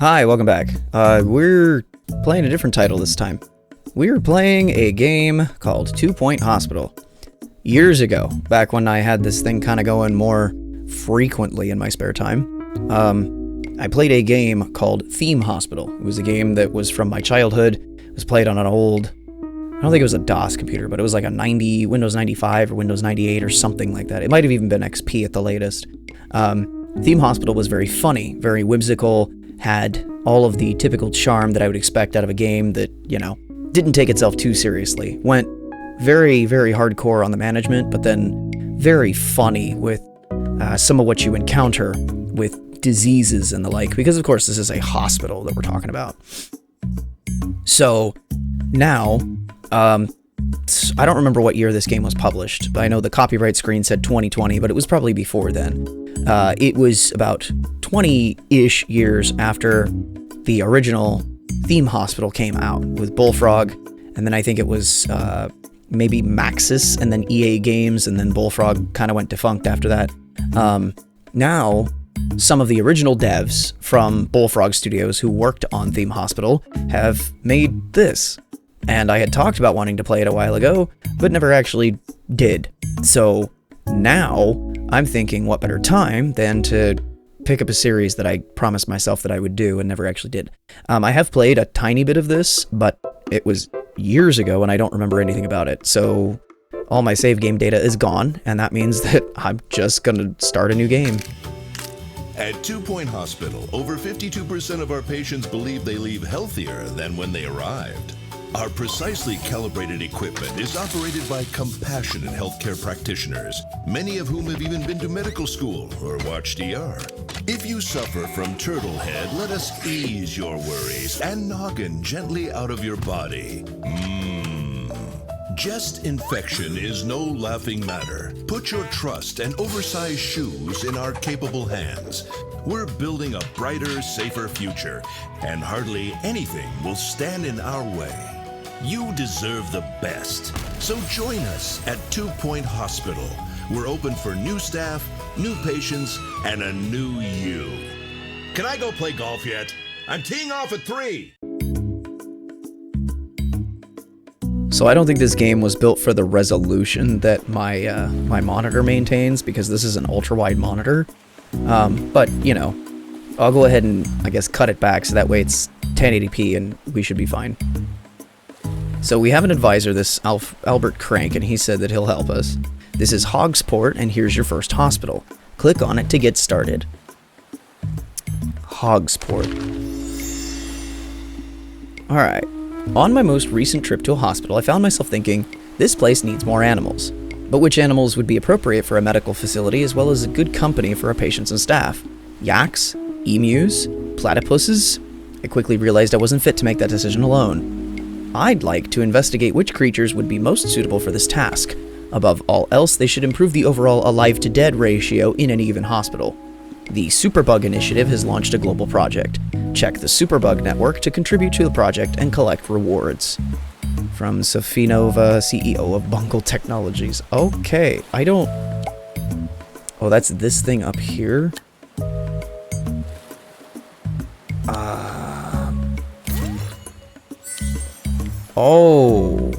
Hi, welcome back. We're playing a different title this time. We're playing a game called 2 Point Hospital. Years ago, back when I had this thing kind of going more frequently in my spare time, I played a game called Theme Hospital. It was a game that was from my childhood. It was played on an old, I don't think it was a DOS computer, but it was like a Windows 95 or Windows 98 or something like that. It might have even been XP at the latest. Theme Hospital was very funny, very whimsical, had all of the typical charm that I would expect out of a game that, didn't take itself too seriously. Went very, very hardcore on the management, but then very funny with some of what you encounter with diseases and the like, because of course this is a hospital that we're talking about. So now, I don't remember what year this game was published, but I know the copyright screen said 2020, but it was probably before then. It was about 20-ish years after the original Theme Hospital came out with Bullfrog, and then I think it was maybe Maxis, and then EA Games, and then Bullfrog kind of went defunct after that. Now, some of the original devs from Bullfrog Studios who worked on Theme Hospital have made this. And I had talked about wanting to play it a while ago, but never actually did. So now I'm thinking what better time than to pick up a series that I promised myself that I would do and never actually did. I have played a tiny bit of this, but it was years ago and I don't remember anything about it. So all my save game data is gone, and that means that I'm just gonna start a new game. At 2 Point Hospital, over 52% of our patients believe they leave healthier than when they arrived. Our precisely calibrated equipment is operated by compassionate healthcare practitioners, many of whom have even been to medical school or watched ER. If you suffer from turtle head, let us ease your worries and noggin gently out of your body. Chest infection is no laughing matter. Put your trust and oversized shoes in our capable hands. We're building a brighter, safer future, and hardly anything will stand in our way. You deserve the best. So join us at 2 Point Hospital. We're open for new staff, new patients, and a new you. Can I go play golf yet? I'm teeing off at 3. So I don't think this game was built for the resolution that my my monitor maintains, because this is an ultra-wide monitor. But, I'll go ahead and, I guess, cut it back so that way it's 1080p and we should be fine. So we have an advisor, this Albert Crank, and he said that he'll help us. This is Hogsport, and here's your first hospital. Click on it to get started. Hogsport. Alright. On my most recent trip to a hospital, I found myself thinking, this place needs more animals. But which animals would be appropriate for a medical facility, as well as a good company for our patients and staff? Yaks? Emus? Platypuses? I quickly realized I wasn't fit to make that decision alone. I'd like to investigate which creatures would be most suitable for this task. Above all else, they should improve the overall alive-to-dead ratio in any given hospital. The Superbug Initiative has launched a global project. Check the Superbug Network to contribute to the project and collect rewards. From Sofinova, CEO of Bungle Technologies. Okay, I don't... Oh, that's this thing up here? Oh.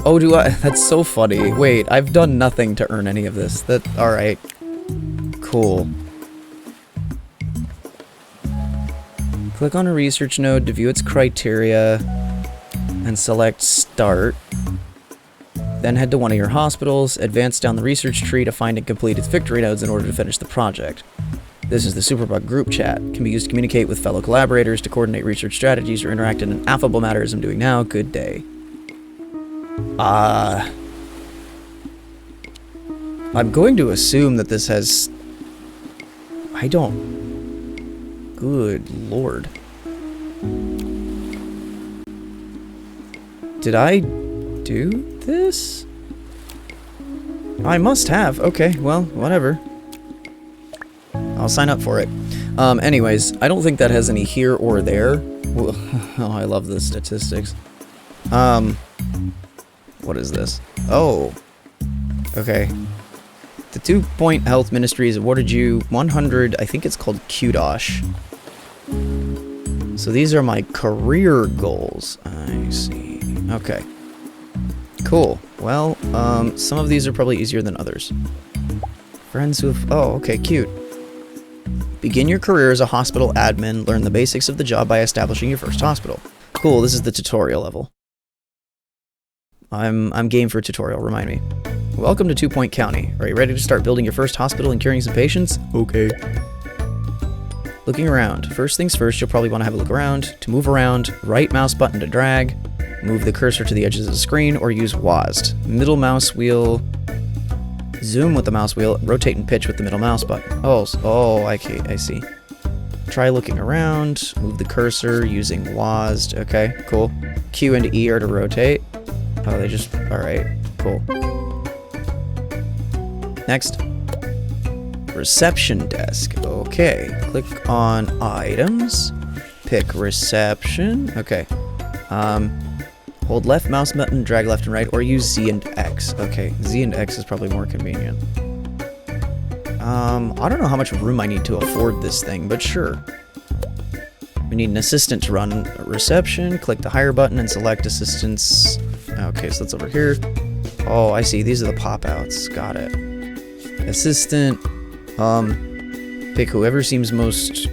Oh, do I? That's so funny. Wait, I've done nothing to earn any of this. Alright. Cool. Click on a research node to view its criteria and select Start. Then head to one of your hospitals, advance down the research tree to find and complete its victory nodes in order to finish the project. This is the Superbug group chat. Can be used to communicate with fellow collaborators, to coordinate research strategies, or interact in an affable manner as I'm doing now. Good day. I'm going to assume that this has... Good lord. Did I do this? I must have. Okay, well, whatever. I'll sign up for it. Anyways, I don't think that has any here or there. Oh, I love the statistics. What is this? Oh. Okay. The 2 Point Health Ministry has awarded you 100, I think it's called Kudosh. So these are my career goals. I see. Okay. Cool. Well, some of these are probably easier than others. Friends who have... Oh, okay, cute. Begin your career as a hospital admin. Learn the basics of the job by establishing your first hospital. Cool, this is the tutorial level. I'm game for a tutorial, remind me. Welcome to 2 Point County. Are you ready to start building your first hospital and curing some patients? Okay. Looking around. First things first, you'll probably want to have a look around. To move around, right mouse button to drag. Move the cursor to the edges of the screen, or use WASD. Middle mouse wheel. Zoom with the mouse wheel. Rotate and pitch with the middle mouse button. Oh, I see. Try looking around. Move the cursor using WASD. Okay, cool. Q and E are to rotate. Oh, they just... Alright, cool. Next. Reception desk. Okay. Click on items. Pick reception. Okay. Hold left mouse button, drag left and right, or use Z and X. Okay, Z and X is probably more convenient. I don't know how much room I need to afford this thing, but sure. We need an assistant to run reception. Click the higher button and select assistants. Okay, so that's over here. Oh, I see. These are the pop-outs. Got it. Assistant. Pick whoever seems most...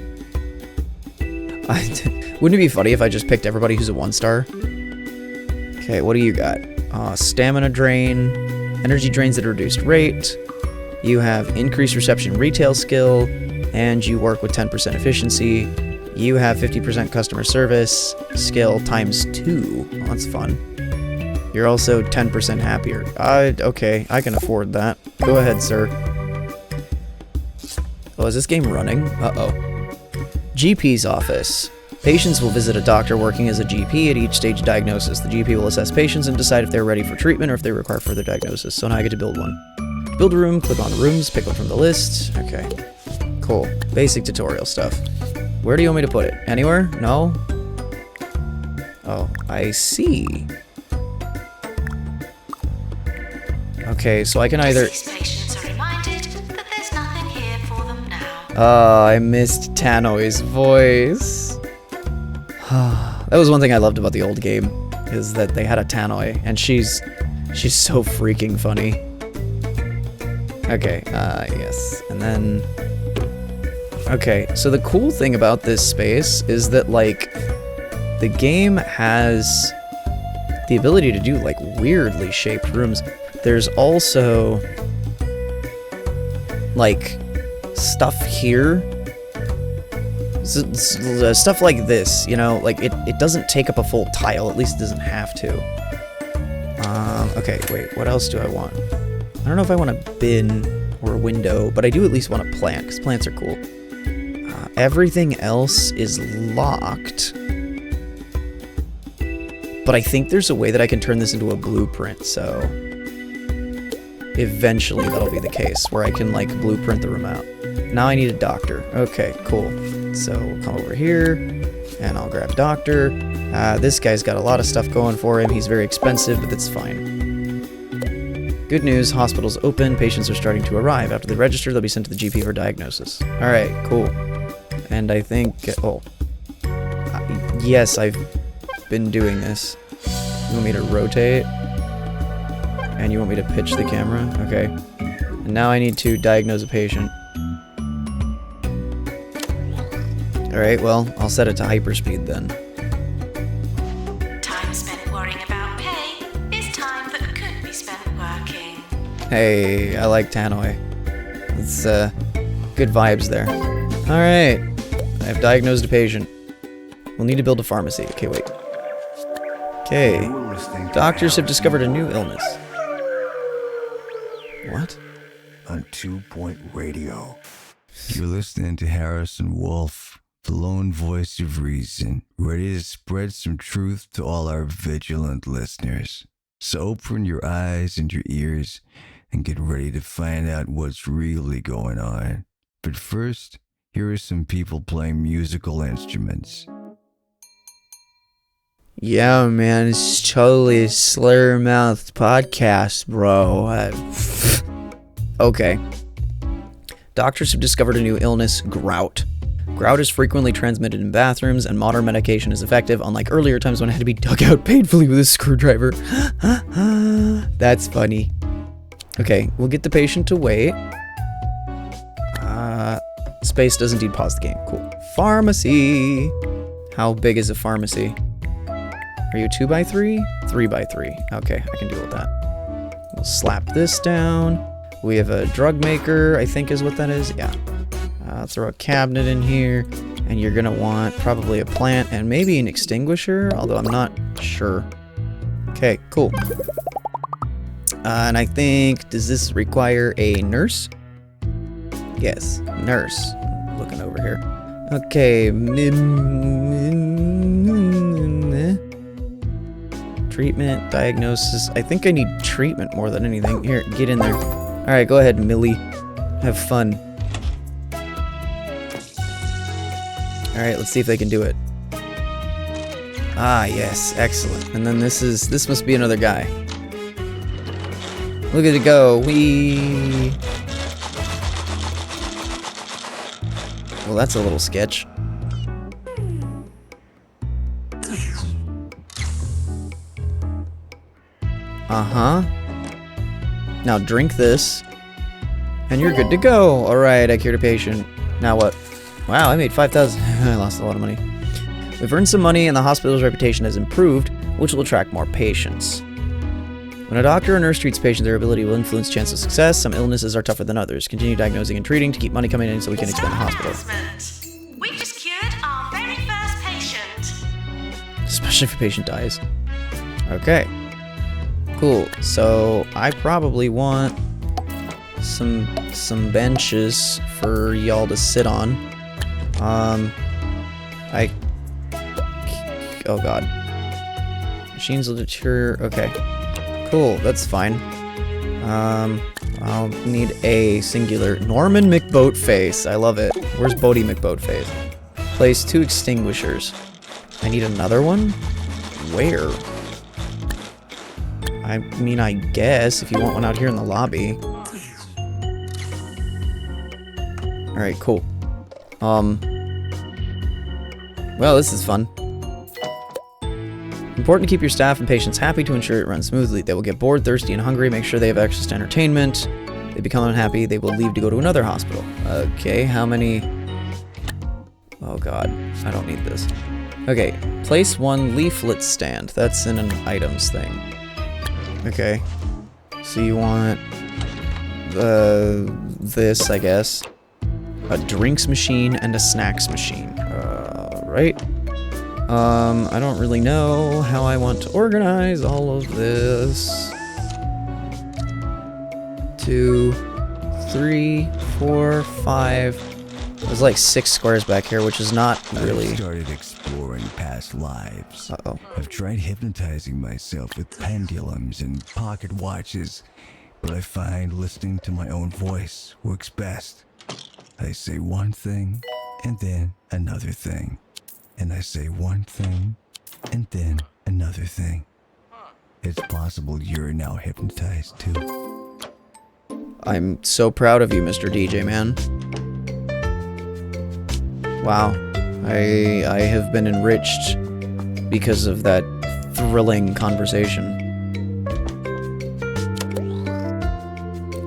Wouldn't it be funny if I just picked everybody who's a 1-star? Okay, what do you got? Stamina drain, energy drains at a reduced rate, you have increased reception retail skill, and you work with 10% efficiency. You have 50% customer service skill times 2. Oh, that's fun. You're also 10% happier. Okay, I can afford that. Go ahead, sir. Oh, is this game running? Uh-oh. GP's office. Patients will visit a doctor working as a GP at each stage of diagnosis. The GP will assess patients and decide if they're ready for treatment or if they require further diagnosis. So now I get to build one. To build a room, click on rooms, pick one from the list. Okay. Cool. Basic tutorial stuff. Where do you want me to put it? Anywhere? No? Oh, I see. Okay, so I can either... Patients are reminded that there's nothing here for them now. I missed Tannoy's voice. That was one thing I loved about the old game, is that they had a Tannoy, and she's so freaking funny. Okay, yes, and then... Okay, so the cool thing about this space is that, like, the game has the ability to do, like, weirdly shaped rooms. There's also, like, stuff here. Stuff like this, you know, like, it doesn't take up a full tile, at least it doesn't have to. Okay, wait, what else do I want? I don't know if I want a bin or a window, but I do at least want a plant, because plants are cool. Everything else is locked. But I think there's a way that I can turn this into a blueprint, so... Eventually that'll be the case, where I can, like, blueprint the room out. Now I need a doctor. Okay, cool. So we'll come over here, and I'll grab doctor. This guy's got a lot of stuff going for him. He's very expensive, but that's fine. Good news, hospital's open. Patients are starting to arrive. After they register, they'll be sent to the GP for diagnosis. Alright, cool. And I think... Oh. Yes, I've been doing this. You want me to rotate? And you want me to pitch the camera? Okay. And now I need to diagnose a patient. Alright, well, I'll set it to hyperspeed then. Time spent worrying about pay is time that could be spent working. Hey, I like Tannoy. It's, good vibes there. Alright. I've diagnosed a patient. We'll need to build a pharmacy. Okay, wait. Okay. Doctors have discovered a new illness. What? On 2 Point Radio. You're listening to Harrison Wolf, the lone voice of reason, ready to spread some truth to all our vigilant listeners. So open your eyes and your ears and get ready to find out what's really going on. But first, here are some people playing musical instruments. Yeah, man, it's totally a slur-mouthed podcast, bro. Okay. Doctors have discovered a new illness, grout. Grout is frequently transmitted in bathrooms, and modern medication is effective, unlike earlier times when it had to be dug out painfully with a screwdriver. That's funny. Okay, we'll get the patient to wait. Space does indeed pause the game. Cool. Pharmacy. How big is a pharmacy? Are you 2x3? 3x3. Okay, I can deal with that. We'll slap this down. We have a drug maker, I think is what that is. Yeah. Throw a cabinet in here. And you're gonna want probably a plant and maybe an extinguisher, although I'm not sure. Okay, cool. And I think, does this require a nurse? Yes, nurse. Looking over here. Okay. Treatment, diagnosis. I think I need treatment more than anything. Here, get in there. Alright, go ahead, Millie. Have fun. Alright, let's see if they can do it. Ah, yes, excellent. And then this must be another guy. Look at it go. Whee! Well, that's a little sketch. Uh-huh. Now drink this. And you're good to go. Alright, I cured a patient. Now what? Wow, I made 5,000. I lost a lot of money. We've earned some money and the hospital's reputation has improved, which will attract more patients. When a doctor or nurse treats patients, their ability will influence chance of success. Some illnesses are tougher than others. Continue diagnosing and treating to keep money coming in so we can expand the hospital. We've just cured our very first patient. Especially if a patient dies. Okay. Cool. So I probably want some benches for y'all to sit on. Oh god. Machines will deter. Okay. Cool, that's fine. I'll need a singular Norman McBoatface. I love it. Where's Bodie McBoatface? Place 2 extinguishers. I need another one? Where? I mean, I guess if you want one out here in the lobby. Alright, cool. Well, this is fun. Important to keep your staff and patients happy to ensure it runs smoothly. They will get bored, thirsty, and hungry. Make sure they have access to entertainment. They become unhappy. They will leave to go to another hospital. Okay, how many... Oh god, I don't need this. Okay, place 1 leaflet stand. That's in an items thing. Okay. So you want... this, I guess. A drinks machine and a snacks machine. Right? I don't really know how I want to organize all of this. 2, 3, 4, 5. There's like 6 squares back here, which is not really... I've started exploring past lives. Uh-oh. I've tried hypnotizing myself with pendulums and pocket watches, but I find listening to my own voice works best. I say one thing, and then another thing. And I say one thing, and then another thing. It's possible you're now hypnotized too. I'm so proud of you, Mr. DJ, man. Wow. I have been enriched because of that thrilling conversation.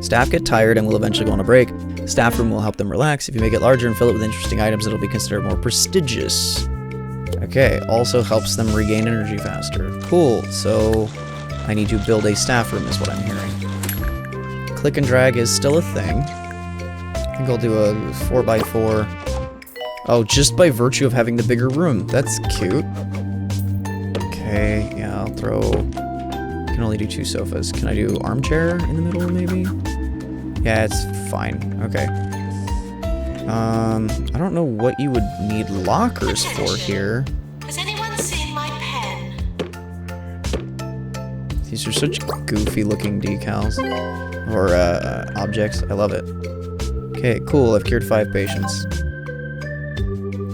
Staff get tired and will eventually go on a break. Staff room will help them relax. If you make it larger and fill it with interesting items, it'll be considered more prestigious. Okay, also helps them regain energy faster. Cool, so I need to build a staff room is what I'm hearing. Click and drag is still a thing. I think I'll do a 4x4. Oh, just by virtue of having the bigger room. That's cute. Okay, yeah, I'll throw... I can only do 2 sofas. Can I do armchair in the middle, maybe? Yeah, it's fine. Okay. I don't know what you would need lockers for here. Has anyone seen my pen? These are such goofy looking decals. Or, objects. I love it. Okay, cool. I've cured 5 patients.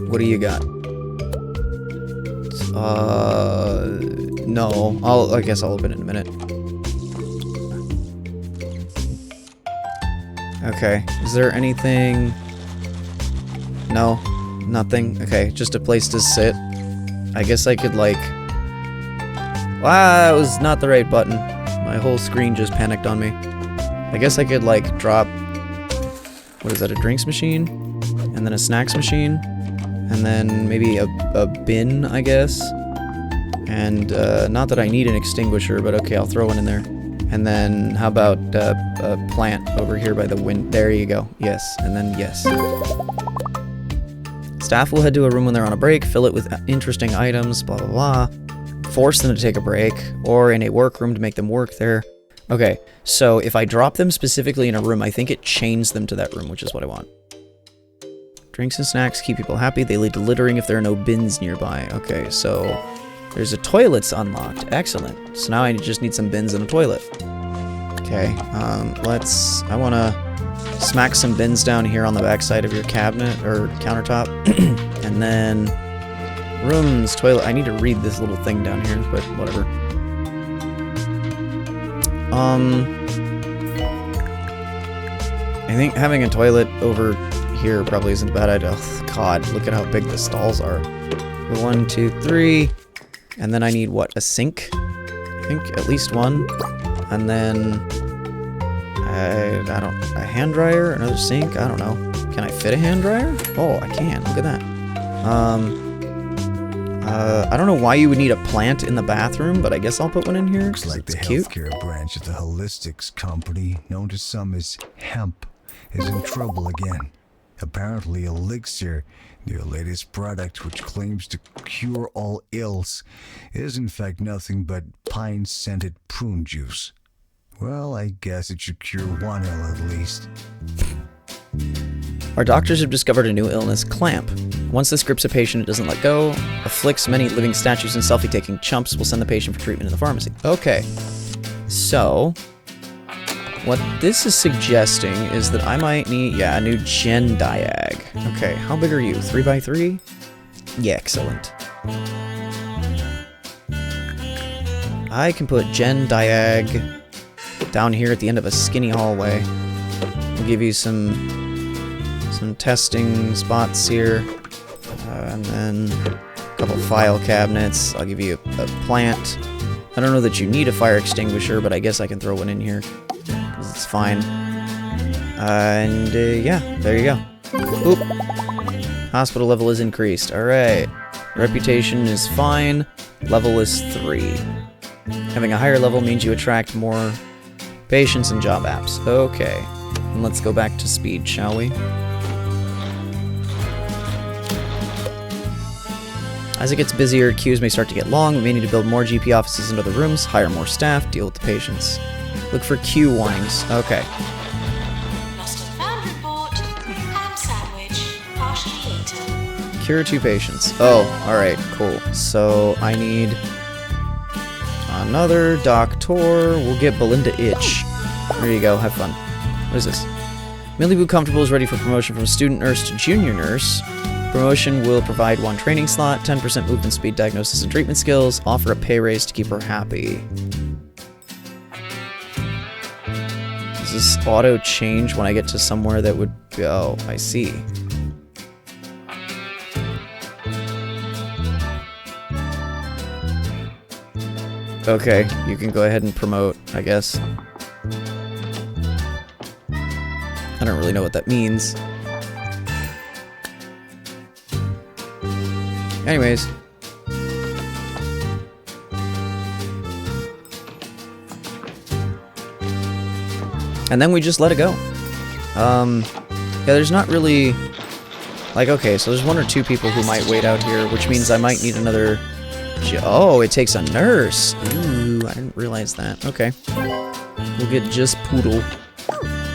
What do you got? No. I guess I'll open it in a minute. Okay. Is there anything... No. Nothing? Okay, just a place to sit. I guess I could, like... Wow, that was not the right button. My whole screen just panicked on me. I guess I could, like, drop... What is that, a drinks machine? And then a snacks machine? And then maybe a bin, I guess? And, not that I need an extinguisher, but okay, I'll throw one in there. And then, how about, a plant over here by the wind? There you go. Yes, and then yes. Staff will head to a room when they're on a break, fill it with interesting items, blah, blah, blah. Force them to take a break, or in a workroom to make them work there. Okay, so if I drop them specifically in a room, I think it chains them to that room, which is what I want. Drinks and snacks keep people happy. They lead to littering if there are no bins nearby. Okay, so there's a toilet's unlocked. Excellent. So now I just need some bins and a toilet. Okay, I want to smack some bins down here on the backside of your cabinet, or countertop. And then rooms, toilet. I need to read this little thing down here, but whatever. I think having a toilet over here probably isn't a bad idea. Oh, God, look at how big the stalls are. 1, 2, 3. And then I need, what, a sink? I think at least one. And then, I don't, a hand dryer, another sink, I don't know. Can I fit a hand dryer? Oh, I can, look at that. I don't know why you would need a plant in the bathroom, but I guess I'll put one in here. Looks like the healthcare branch of the Holistics company, known to some as Hemp, is in trouble again. Apparently, Elixir, their latest product which claims to cure all ills, is in fact nothing but pine-scented prune juice. Well, I guess it should cure one ill at least. Our doctors have discovered a new illness, clamp. Once this grips a patient, it doesn't let go, afflicts many living statues and selfie-taking chumps, will send the patient for treatment in the pharmacy. Okay, so what this is suggesting is that I might need, a new gen diag. Okay, how big are you? 3x3? Yeah, excellent. I can put gen diag down here at the end of a skinny hallway. We'll give you some testing spots here, and then a couple file cabinets. I'll give you a plant. I don't know that you need a fire extinguisher, but I guess I can throw one in here, because it's fine. Yeah, there you go. Oop. Hospital level is increased. Alright. Reputation is fine. Level is 3. Having a higher level means you attract more patients and job apps. Okay. And let's go back to speed, shall we? As it gets busier, queues may start to get long. We may need to build more GP offices into the rooms, hire more staff, deal with the patients. Look for queue warnings. Okay. Lost and found report. Ham sandwich, partially eaten. Cure 2 patients. Oh, alright, cool. So I need another doctor. We'll get Belinda Itch. There you go, have fun. What is this? Millie Boo Comfortable is ready for promotion from student nurse to junior nurse. Promotion will provide 1 training slot, 10% movement speed, diagnosis, and treatment skills. Offer a pay raise to keep her happy. Does this auto change when I get to somewhere that would go? I see. Okay, you can go ahead and promote, I guess. I don't really know what that means. Anyways. And then we just let it go. Yeah, there's not really... Like, okay, so there's 1 or 2 people who might wait out here, which means I might need another... Oh, it takes a nurse! Ooh, I didn't realize that. Okay. We'll get just Poodle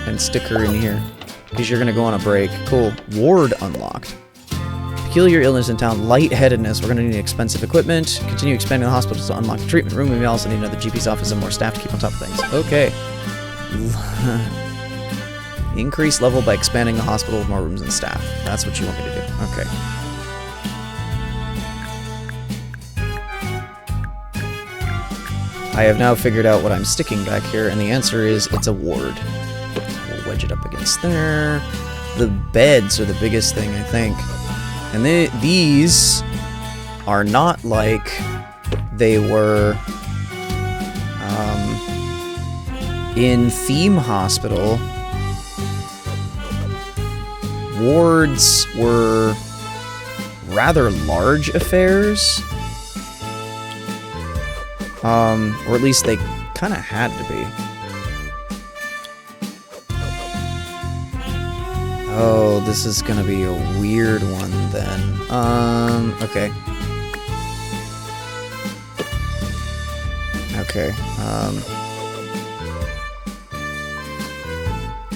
and stick her in here, because you're gonna go on a break. Cool. Ward unlocked. Peculiar illness in town, lightheadedness. We're going to need expensive equipment. Continue expanding the hospital to unlock the treatment room. We may also need another GP's office and more staff to keep on top of things. Okay. Increase level by expanding the hospital with more rooms and staff. That's what you want me to do. Okay. I have now figured out what I'm sticking back here, and the answer is it's a ward. We'll wedge it up against there. The beds are the biggest thing, I think. And these are not like they were in Theme Hospital. Wards were rather large affairs. Or at least they kind of had to be. Oh, this is gonna be a weird one then. Okay. Okay,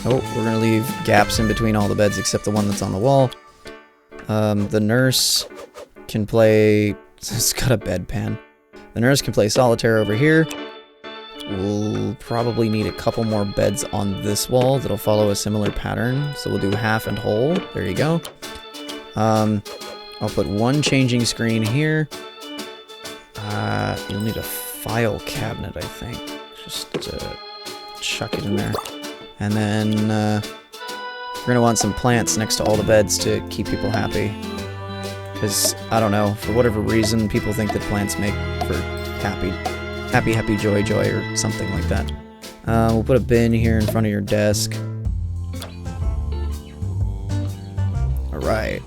oh, we're gonna leave gaps in between all the beds except the one that's on the wall. The nurse can play... It's got a bedpan. The nurse can play solitaire over here. We'll probably need a couple more beds on this wall that'll follow a similar pattern. So we'll do half and whole. There you go. I'll put one changing screen here. You'll need a file cabinet, I think. Just chuck it in there. And then we're going to want some plants next to all the beds to keep people happy. Because, I don't know, for whatever reason, people think that plants make for happy, joy, or something like that. We'll put a bin here in front of your desk. Alright.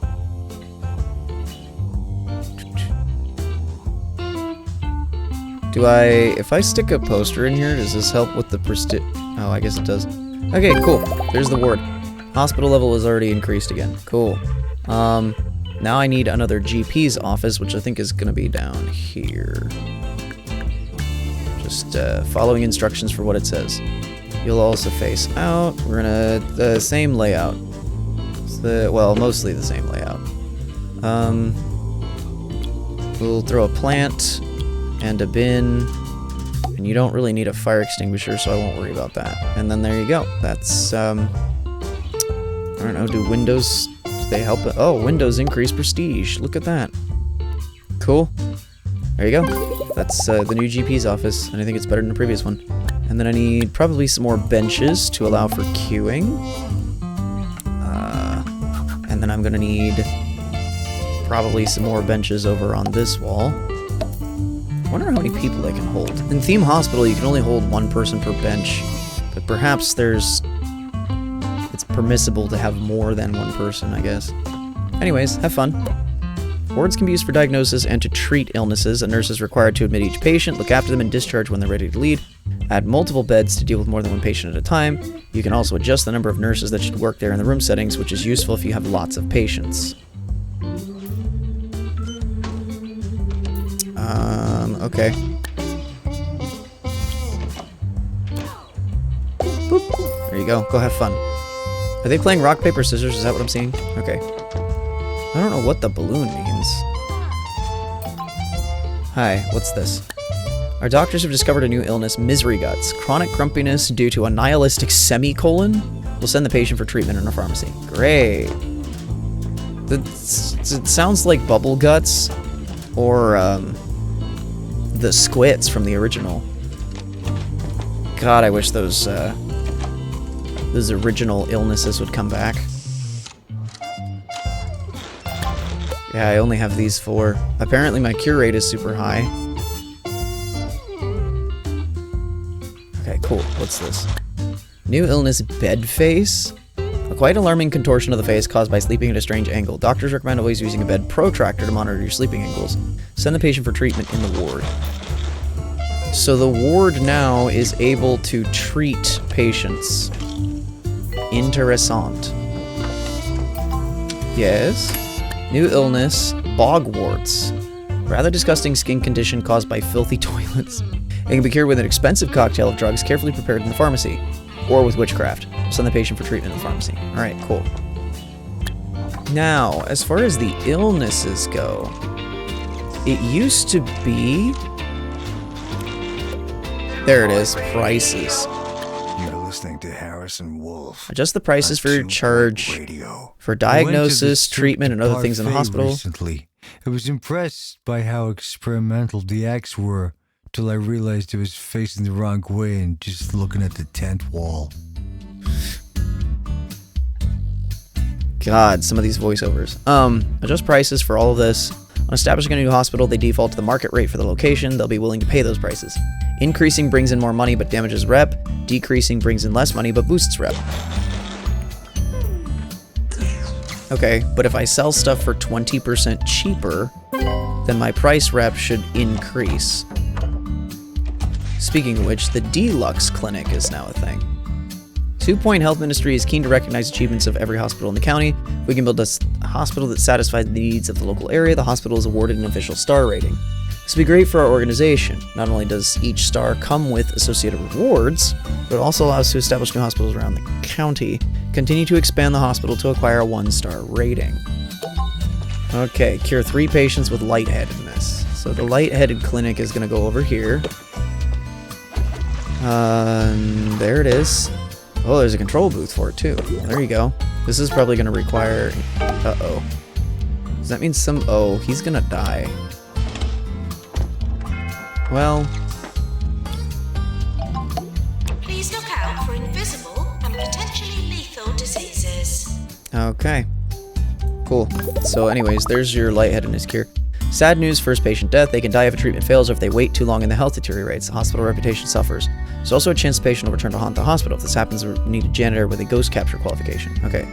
If I stick a poster in here, does this help with the prestige? Oh, I guess it does. Okay, cool. There's the ward. Hospital level is already increased again. Cool. Now I need another GP's office, which I think is gonna be down here. Just following instructions for what it says. You'll also face out. We're gonna the same layout. Well, mostly the same layout. We'll throw a plant and a bin, and you don't really need a fire extinguisher, so I won't worry about that. And then there you go. That's I don't know. Do windows? They help it. Oh, windows increase prestige. Look at that. Cool. There you go. That's the new GP's office, and I think it's better than the previous one. And then I need probably some more benches to allow for queuing. And then I'm gonna need probably some more benches over on this wall. I wonder how many people they can hold. In Theme Hospital, you can only hold one person per bench, but perhaps it's permissible to have more than one person, I guess. Anyways, have fun. Wards can be used for diagnosis and to treat illnesses. A nurse is required to admit each patient, look after them, and discharge when they're ready to leave. Add multiple beds to deal with more than one patient at a time. You can also adjust the number of nurses that should work there in the room settings, which is useful if you have lots of patients. Okay. Boop. There you go. Go have fun. Are they playing rock, paper, scissors? Is that what I'm seeing? Okay. I don't know what the balloon means. Hi, what's this? Our doctors have discovered a new illness, misery guts. Chronic grumpiness due to a nihilistic semicolon. We'll send the patient for treatment in a pharmacy. Great. It sounds like bubble guts or the squits from the original. God, I wish those original illnesses would come back. Yeah, I only have these 4. Apparently my cure rate is super high. Okay, cool. What's this? New illness, bed face? A quite alarming contortion of the face caused by sleeping at a strange angle. Doctors recommend always using a bed protractor to monitor your sleeping angles. Send the patient for treatment in the ward. So the ward now is able to treat patients. Interessant. Yes? New illness, bogwarts. Rather disgusting skin condition caused by filthy toilets. It can be cured with an expensive cocktail of drugs carefully prepared in the pharmacy. Or with witchcraft. Send the patient for treatment in the pharmacy. Alright, cool. Now, as far as the illnesses go, it used to be... There it is, prices. You're listening to Harrison Wolf. Adjust the prices for your charge for diagnosis, treatment, and other things in the hospital. Recently. I was impressed by how experimental the acts were, till I realized I was facing the wrong way and just looking at the tent wall. God, some of these voiceovers. Adjust prices for all of this. On establishing a new hospital, they default to the market rate for the location. They'll be willing to pay those prices. Increasing brings in more money but damages rep. Decreasing brings in less money but boosts rep. Okay, but if I sell stuff for 20% cheaper, then my price rep should increase. Speaking of which, the Deluxe Clinic is now a thing. 2 Point Health Ministry is keen to recognize achievements of every hospital in the county. If we can build a hospital that satisfies the needs of the local area, the hospital is awarded an official star rating. This would be great for our organization. Not only does each star come with associated rewards, but it also allows us to establish new hospitals around the county. Continue to expand the hospital to acquire a 1-star rating. Okay, cure 3 patients with lightheadedness. So the lightheaded clinic is going to go over here. There it is. Oh, there's a control booth for it too. There you go. This is probably going to require... Uh-oh. Does that mean some... Oh, he's going to die. Well... Please look out for invisible and potentially lethal diseases. Okay. Cool. So anyways, there's your lightheadedness cure. Sad news, first patient death. They can die if a treatment fails or if they wait too long and the health deteriorates. The hospital reputation suffers. There's also a chance the patient will return to haunt the hospital. If this happens, we need a janitor with a ghost capture qualification. Okay.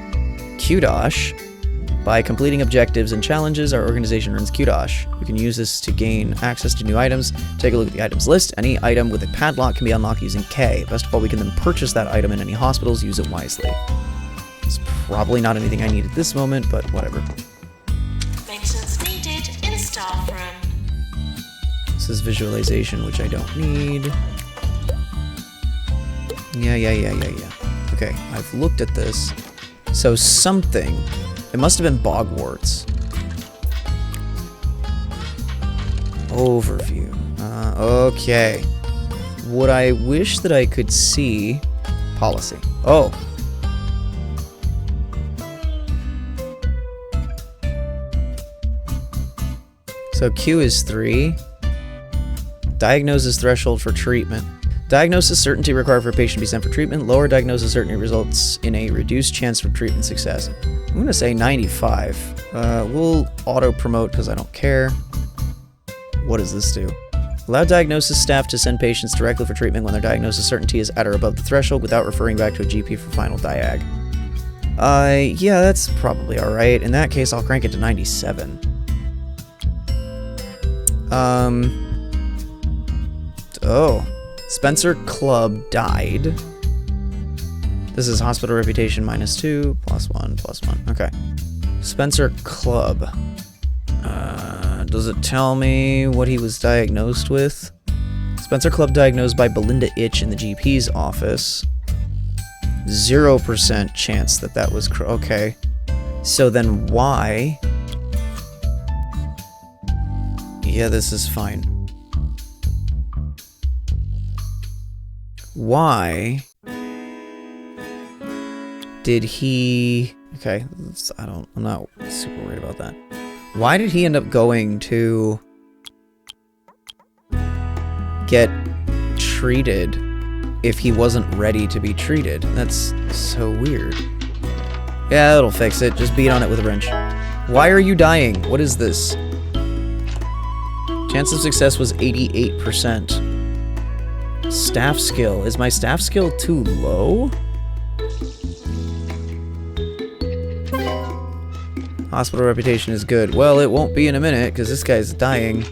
QDOSH. By completing objectives and challenges, our organization runs QDOSH. We can use this to gain access to new items. Take a look at the items list. Any item with a padlock can be unlocked using K. Best of all, we can then purchase that item in any hospitals. Use it wisely. It's probably not anything I need at this moment, but whatever. Maintenance needed in staff room. This is visualization, which I don't need. Yeah. Okay, I've looked at this. So something... It must have been bogwarts. Overview. Okay. What I wish that I could see... Policy. Oh. So Q is 3. Diagnosis threshold for treatment. Diagnosis certainty required for a patient to be sent for treatment. Lower diagnosis certainty results in a reduced chance for treatment success. I'm going to say 95. We'll auto-promote because I don't care. What does this do? Allow diagnosis staff to send patients directly for treatment when their diagnosis certainty is at or above the threshold without referring back to a GP for final diag. Yeah, that's probably alright. In that case, I'll crank it to 97. Oh. Spencer Club died. This is hospital reputation -2, +1. Okay. Spencer Club. Does it tell me what he was diagnosed with? Spencer Club diagnosed by Belinda Itch in the GP's office. 0% chance that was okay. So then why? Yeah, this is fine. Why did he... Okay, I'm not super worried about that. Why did he end up going to get treated if he wasn't ready to be treated? That's so weird. Yeah, it'll fix it. Just beat on it with a wrench. Why are you dying? What is this? Chance of success was 88%. Staff skill. Is my staff skill too low? Hospital reputation is good. Well, it won't be in a minute, because this guy's dying.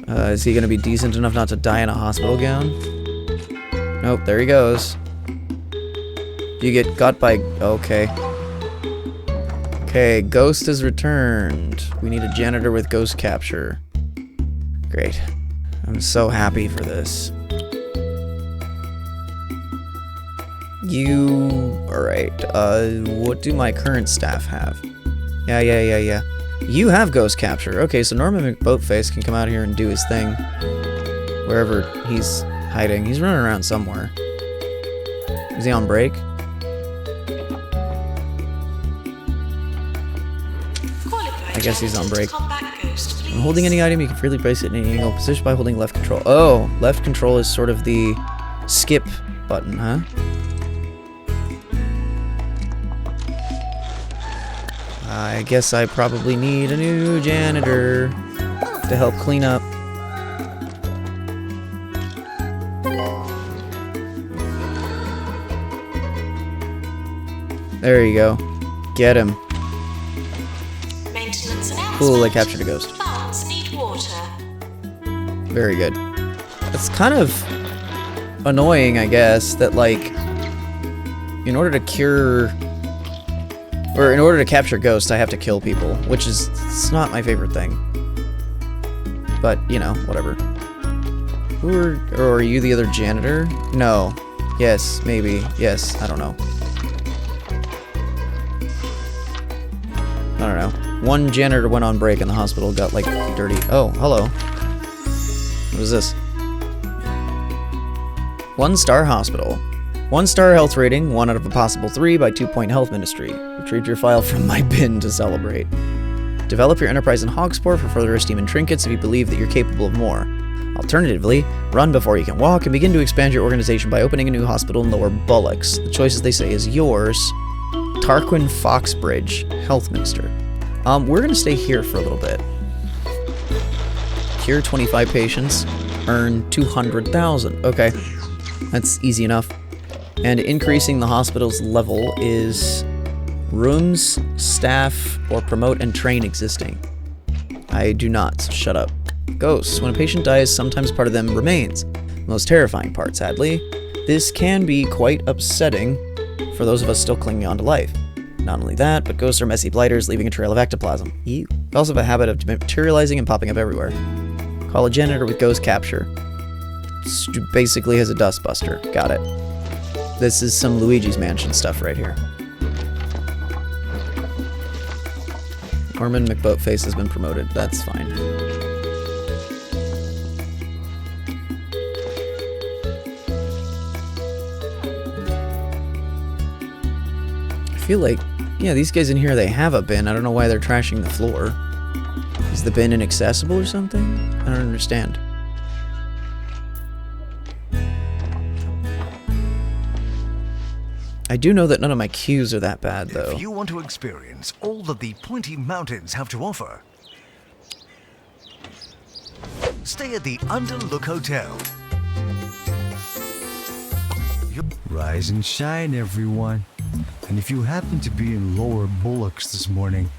Is he going to be decent enough not to die in a hospital gown? Nope, there he goes. You get got by... Okay. Okay, Ghost has returned. We need a janitor with ghost capture. Great. I'm so happy for this. Alright, what do my current staff have? Yeah. You have ghost capture. Okay, so Norman McBoatface can come out here and do his thing. Wherever he's hiding. He's running around somewhere. Is he on break? I guess he's on break. When holding any item, you can freely place it in any angle position by holding left control. Oh, left control is sort of the skip button, huh? I guess I probably need a new janitor to help clean up. There you go. Get him. Maintenance announcement. Cool, I captured a ghost. Plants need water. Very good. It's kind of annoying, I guess, that, like, in order to cure... Or in order to capture ghosts, I have to kill people, which is... It's not my favorite thing. But, you know, whatever. Or are you the other janitor? No. Yes, maybe. Yes, I don't know. I don't know. One janitor went on break and the hospital got, like, dirty. Oh, hello. What is this? 1-star hospital. 1-star health rating, 1 out of a possible 3 by 2 Point Health Ministry. Retrieved your file from my bin to celebrate. Develop your enterprise in Hogsport for further esteem and trinkets if you believe that you're capable of more. Alternatively, run before you can walk and begin to expand your organization by opening a new hospital in Lower Bullocks. The choice, as they say, is yours. Tarquin Foxbridge, Health Minister. We're gonna stay here for a little bit. Cure 25 patients, earn 200,000. Okay, that's easy enough. And increasing the hospital's level is rooms, staff, or promote and train existing. I do not, so shut up. Ghosts. When a patient dies, sometimes part of them remains. The most terrifying part, sadly. This can be quite upsetting for those of us still clinging on to life. Not only that, but ghosts are messy blighters, leaving a trail of ectoplasm. Ew. They also have a habit of materializing and popping up everywhere. Call a janitor with ghost capture. Basically has a dustbuster. Got it. This is some Luigi's Mansion stuff right here. Orman McBoatface has been promoted. That's fine. I feel like, yeah, these guys in here, they have a bin. I don't know why they're trashing the floor. Is the bin inaccessible or something? I don't understand. I do know that none of my cues are that bad, though. If you want to experience all that the Pointy Mountains have to offer, stay at the Underlook Hotel. Rise and shine, everyone. And if you happen to be in Lower Bullocks this morning,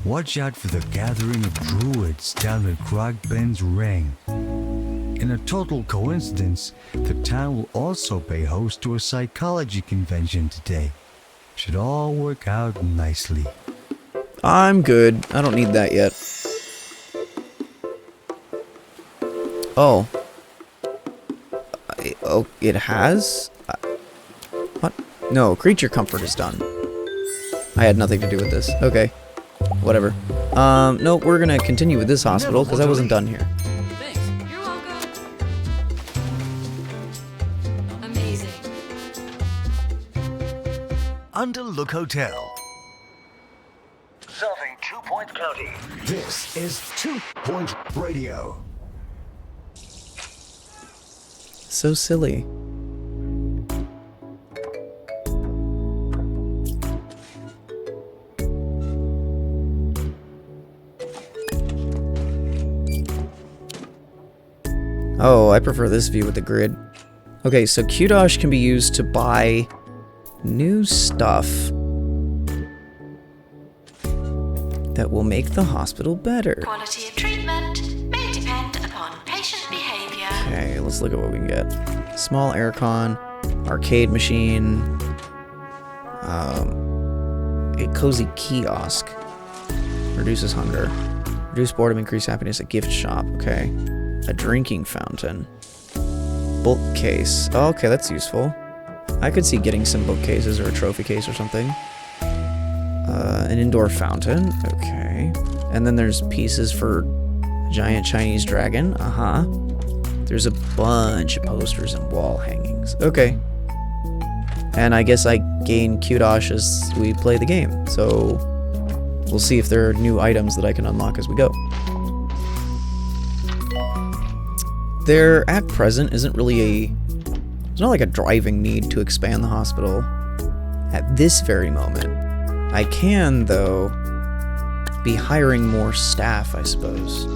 watch out for the gathering of druids down at Grogben's Ring. In a total coincidence, the town will also pay host to a psychology convention today. Should all work out nicely. I'm good. I don't need that yet. Oh. Oh, it has? What? No, creature comfort is done. I had nothing to do with this. Okay. Whatever. No, we're gonna continue with this hospital, because I wasn't done here. Thanks. You're welcome. Amazing. Underlook Hotel. Serving 2 Point County. This is 2 Point Radio. So silly. Oh, I prefer this view with the grid. Okay, so Qdosh can be used to buy new stuff that will make the hospital better. Quality of treatment may depend upon patient behavior. Okay, let's look at what we can get. Small aircon, arcade machine, a cozy kiosk, reduces hunger, reduce boredom, increase happiness, a gift shop, okay. A drinking fountain. Bookcase. Oh, okay, that's useful. I could see getting some bookcases or a trophy case or something. An indoor fountain. Okay. And then there's pieces for a giant Chinese dragon. Uh-huh. There's a bunch of posters and wall hangings. Okay. And I guess I gain Qdosh as we play the game. So we'll see if there are new items that I can unlock as we go. There, at present, isn't really a There's not like a driving need to expand the hospital at this very moment. I can, though, be hiring more staff, I suppose.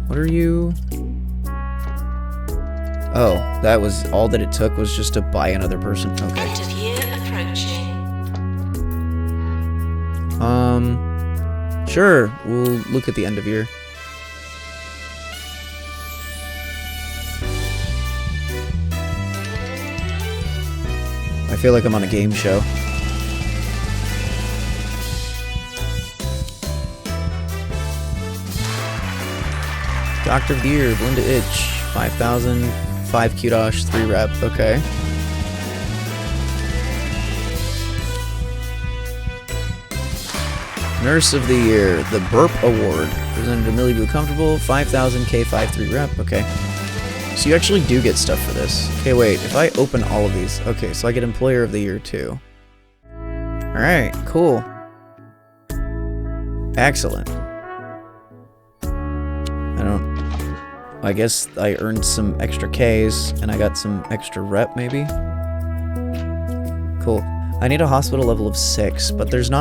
What are you? Oh, that was all that it took was just to buy another person. Okay. End of year approaching. Sure. We'll look at the end of year. I feel like I'm on a game show. Doctor of the Year, Belinda Itch, 5,000, 5 Qdosh, 3 rep, okay. Nurse of the Year, the Burp Award, presented to Millie Blue Comfortable, 5,000, K5, 3 rep, okay. So you actually do get stuff for this. Okay, wait, if I open all of these, okay, so I get Employer of the Year too. Alright, cool. Excellent. I guess I earned some extra Ks, and I got some extra rep, maybe? Cool. I need a hospital level of 6, but there isn't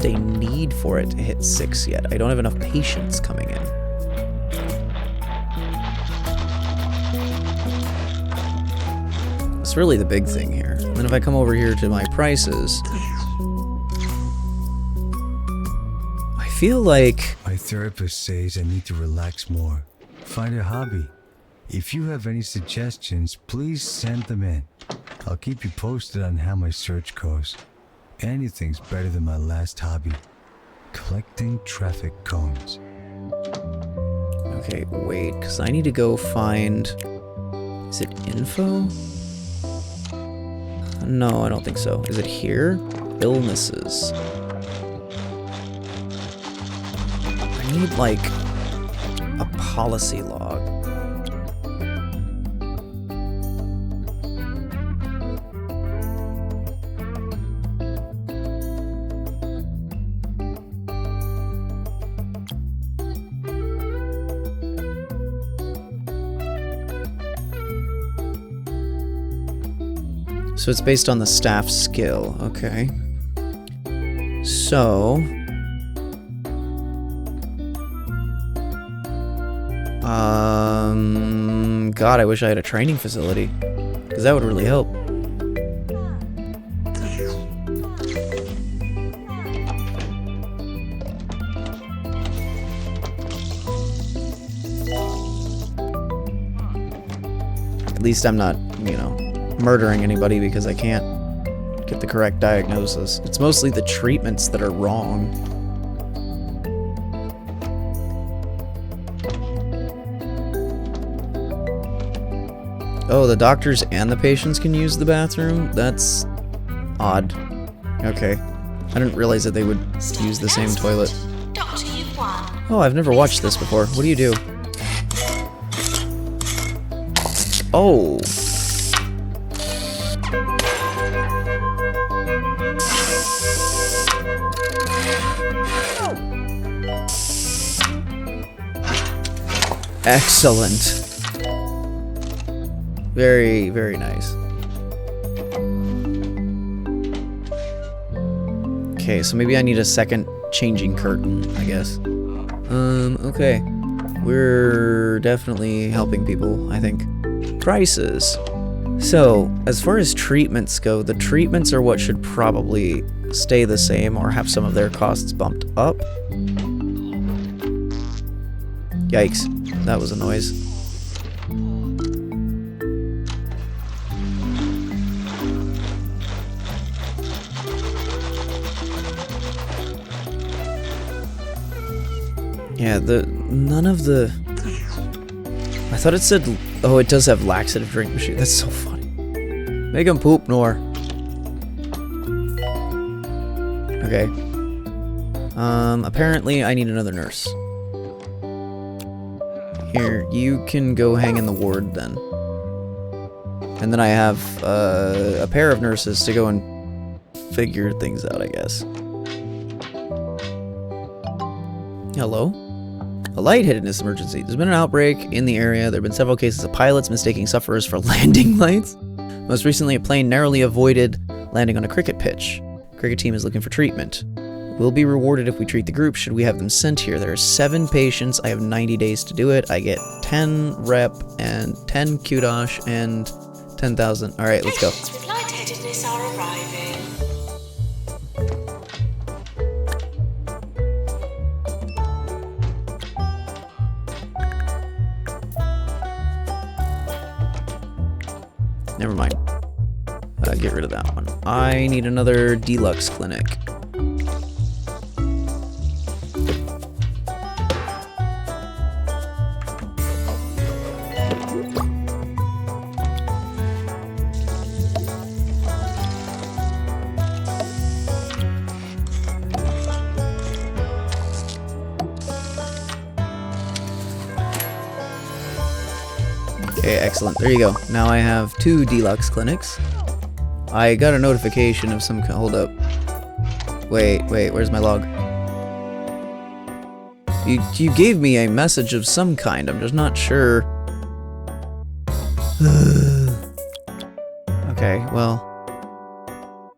a need for it to hit 6 yet. I don't have enough patients coming in. It's really the big thing here. And then if I come over here to my prices, I feel like... My therapist says I need to relax more. Find a hobby. If you have any suggestions, please send them in. I'll keep you posted on how my search goes. Anything's better than my last hobby. Collecting traffic cones. Okay, wait, because I need to go find... Is it info? No, I don't think so. Is it here? Illnesses. I need, like, a policy log. So it's based on the staff skill, okay. So... God, I wish I had a training facility, because that would really help. At least I'm not, you know, murdering anybody because I can't get the correct diagnosis. It's mostly the treatments that are wrong. Oh, the doctors and the patients can use the bathroom? That's odd. Okay. I didn't realize that they would use the same toilet. Doctor, you've won. Oh, I've never watched this before. What do you do? Oh. Excellent. Very, very nice. Okay, so maybe I need a second changing curtain, I guess. Okay. We're definitely helping people, I think. Prices. So, as far as treatments go, the treatments are what should probably stay the same or have some of their costs bumped up. Yikes. That was a noise. Yeah, none of the... I thought it said... Oh, it does have laxative drink machine. That's so funny. Make him poop, Nor. Okay. Apparently I need another nurse. Here, you can go hang in the ward then. And then I have a pair of nurses to go and figure things out, I guess. Hello? A lightheadedness emergency. There's been an outbreak in the area. There have been several cases of pilots mistaking sufferers for landing lights. Most recently, a plane narrowly avoided landing on a cricket pitch. Cricket team is looking for treatment. We'll be rewarded if we treat the group. Should we have them sent here? There are 7 patients. I have 90 days to do it. I get 10 rep and 10 kudosh and 10,000. All right, let's go. Patients with lightheadedness are arriving. Never mind. Get rid of that one. I need another deluxe clinic. Okay, excellent. There you go. Now I have 2 deluxe clinics. I got a notification of some... Hold up. Wait, where's my log? You gave me a message of some kind. I'm just not sure. Okay, well...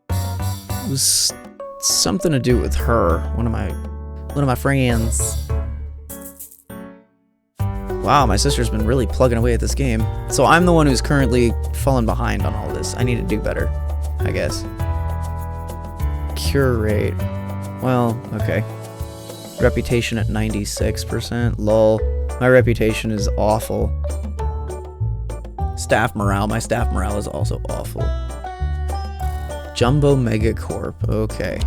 It was something to do with her. One of my friends. Wow, my sister's been really plugging away at this game. So I'm the one who's currently fallen behind on all this. I need to do better, I guess. Cure rate. Well, okay. Reputation at 96%. Lol. My reputation is awful. Staff morale. My staff morale is also awful. Jumbo Megacorp. Okay.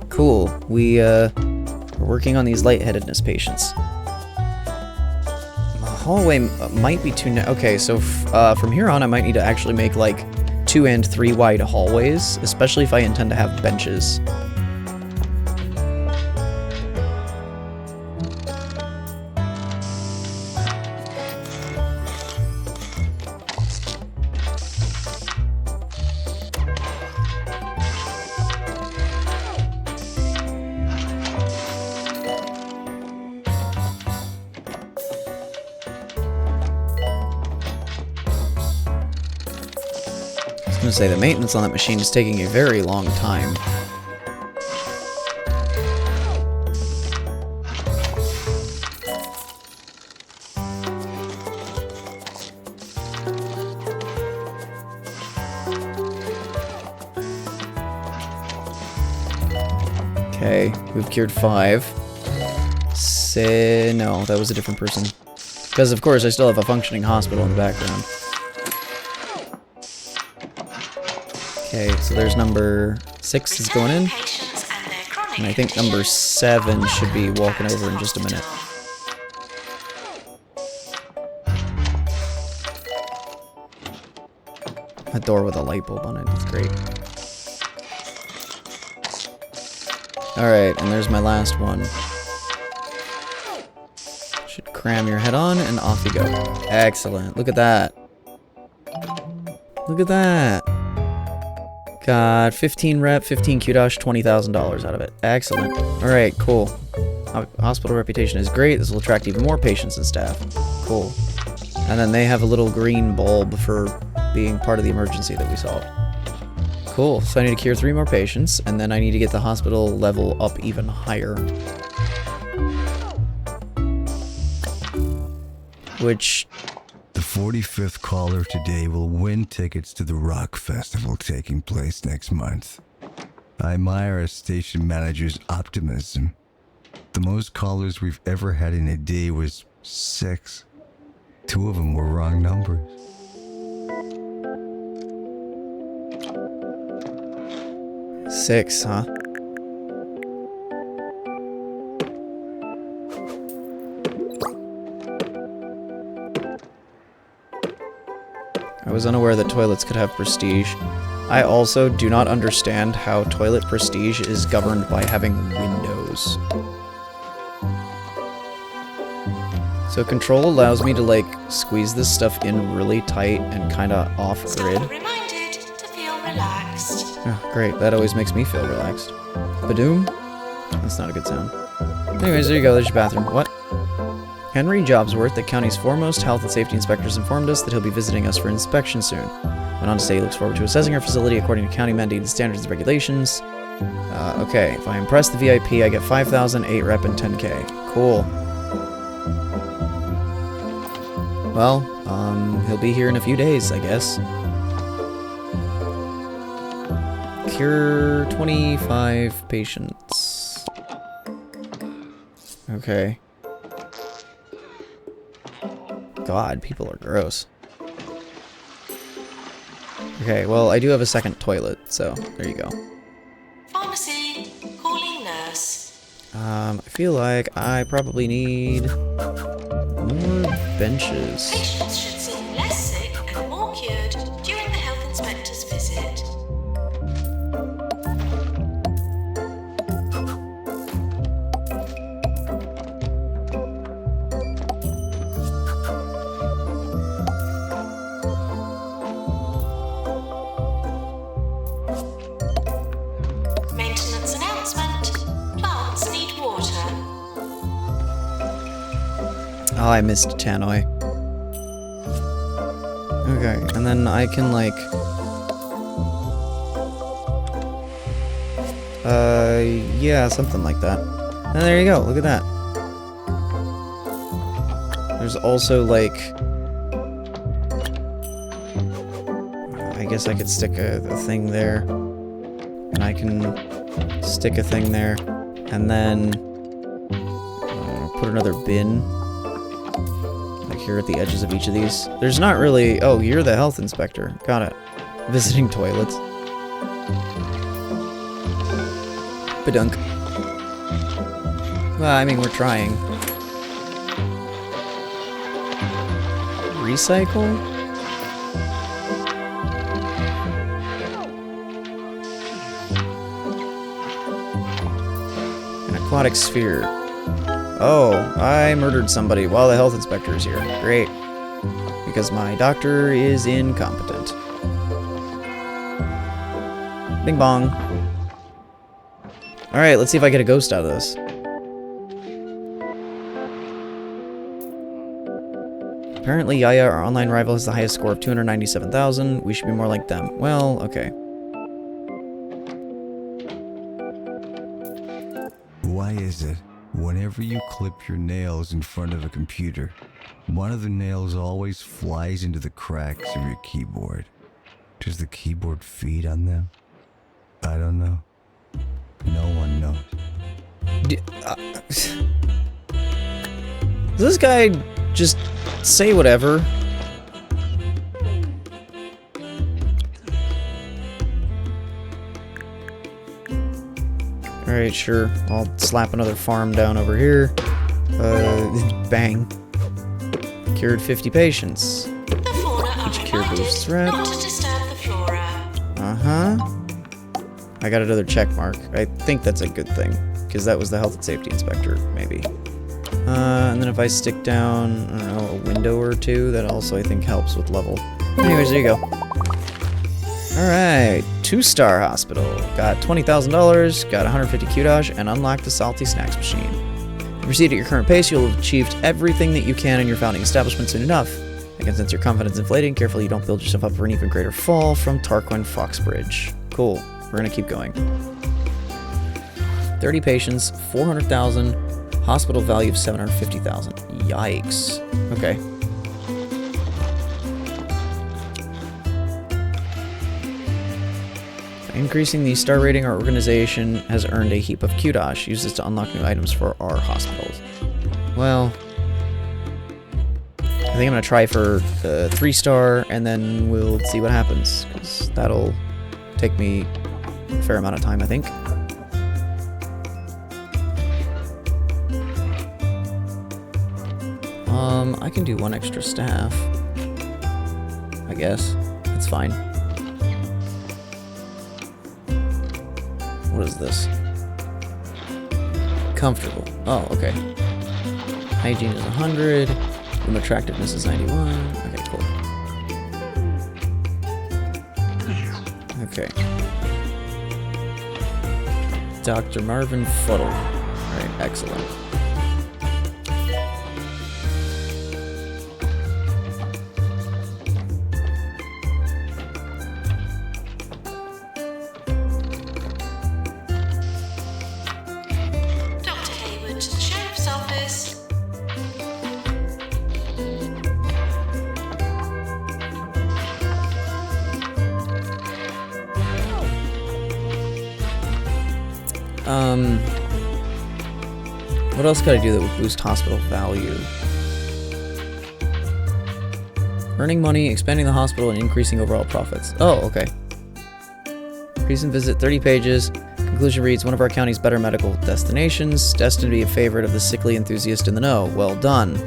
Cool. We're working on these lightheadedness patients. The hallway might be too... Okay, so from here on I might need to actually make like 2 and 3 wide hallways, especially if I intend to have benches. I was gonna say, the maintenance on that machine is taking a very long time. Okay, we've cured 5. No, that was a different person. Because of course I still have a functioning hospital in the background. Okay, so there's number 6 is going in, and I think number 7 should be walking over in just a minute. A door with a light bulb on it, that's great. Alright, and there's my last one. Should cram your head on, and off you go. Excellent, look at that. Look at that. Got 15 rep, 15 kudosh, $20,000 out of it. Excellent. Alright, cool. Hospital reputation is great. This will attract even more patients and staff. Cool. And then they have a little green bulb for being part of the emergency that we solved. Cool. So I need to cure 3 more patients, and then I need to get the hospital level up even higher. Which... The 45th caller today will win tickets to the rock festival taking place next month. I admire our station manager's optimism. The most callers we've ever had in a day was 6. 2 of them were wrong numbers. Six, huh? I was unaware that toilets could have prestige. I also do not understand how toilet prestige is governed by having windows. So control allows me to, like, squeeze this stuff in really tight and kind of off-grid. Staff are reminded to feel relaxed. Oh, great, that always makes me feel relaxed. Badoom. That's not a good sound. Anyways, there you go. There's your bathroom. What? Henry Jobsworth, the county's foremost health and safety inspectors, informed us that he'll be visiting us for inspection soon. Went on to say he looks forward to assessing our facility according to county mandated standards and regulations. Okay, if I impress the VIP, I get 5,000, 8 rep, and 10k. Cool. Well, he'll be here in a few days, I guess. Cure 25 patients. Okay. God, people are gross. Okay, well, I do have a second toilet, so there you go. Pharmacy, calling nurse. I feel like I probably need more benches. Patients should seem less sick and more cured during the health inspector's visit. Maintenance announcement. Plants need water. Oh, I missed Tannoy. Okay, and then I can, like... yeah, something like that. And there you go, look at that. There's also, like... I guess I could stick a thing there. And I can stick a thing there. And then... put another bin. Like here at the edges of each of these. There's not really... Oh, you're the health inspector. Got it. Visiting toilets. Badunk. Well, I mean, we're trying. Recycle? An aquatic sphere. Oh, I murdered somebody while the health inspector is here. Great. Because my doctor is incompetent. Bing bong. Alright, let's see if I get a ghost out of this. Apparently, Yaya, our online rival, has the highest score of 297,000. We should be more like them. Well, okay. Why is it, whenever you clip your nails in front of a computer, one of the nails always flies into the cracks of your keyboard? Does the keyboard feed on them? I don't know. No one knows. Does this guy just say whatever? Alright, sure. I'll slap another farm down over here. Bang. Cured 50 patients. The fauna Each are cure reminded boosts threat. not to disturb the flora. Uh-huh. I got another check mark. I think that's a good thing, because that was the health and safety inspector, maybe. And then if I stick down, I don't know, a window or two, that also I think helps with level. Anyways, there you go. Alright, 2-star hospital. Got $20,000, got 150 Q-Dodge, and unlocked the salty snacks machine. If you proceed at your current pace, you'll have achieved everything that you can in your founding establishment soon enough. I can sense your confidence inflating. Carefully you don't build yourself up for an even greater fall from Tarquin Foxbridge. Cool. We're gonna keep going. 30 patients, 400,000, hospital value of 750,000. Yikes. Okay. By increasing the star rating, our organization has earned a heap of Q-Dosh. Use this to unlock new items for our hospitals. Well, I think I'm gonna try for the 3-star, and then we'll see what happens, because that'll take me a fair amount of time, I think. I can do 1 extra staff. I guess. It's fine. What is this? Comfortable. Oh, okay. Hygiene is 100. Room attractiveness is 91. Okay, cool. Okay. Dr. Marvin Fuddle. Alright, excellent. Dr. Hayward to the Sheriff's Office. What else could I do that would boost hospital value? Earning money, expanding the hospital, and increasing overall profits. Oh, okay. Recent visit, 30 pages. Conclusion reads, one of our county's better medical destinations, destined to be a favorite of the sickly enthusiast in the know. Well done.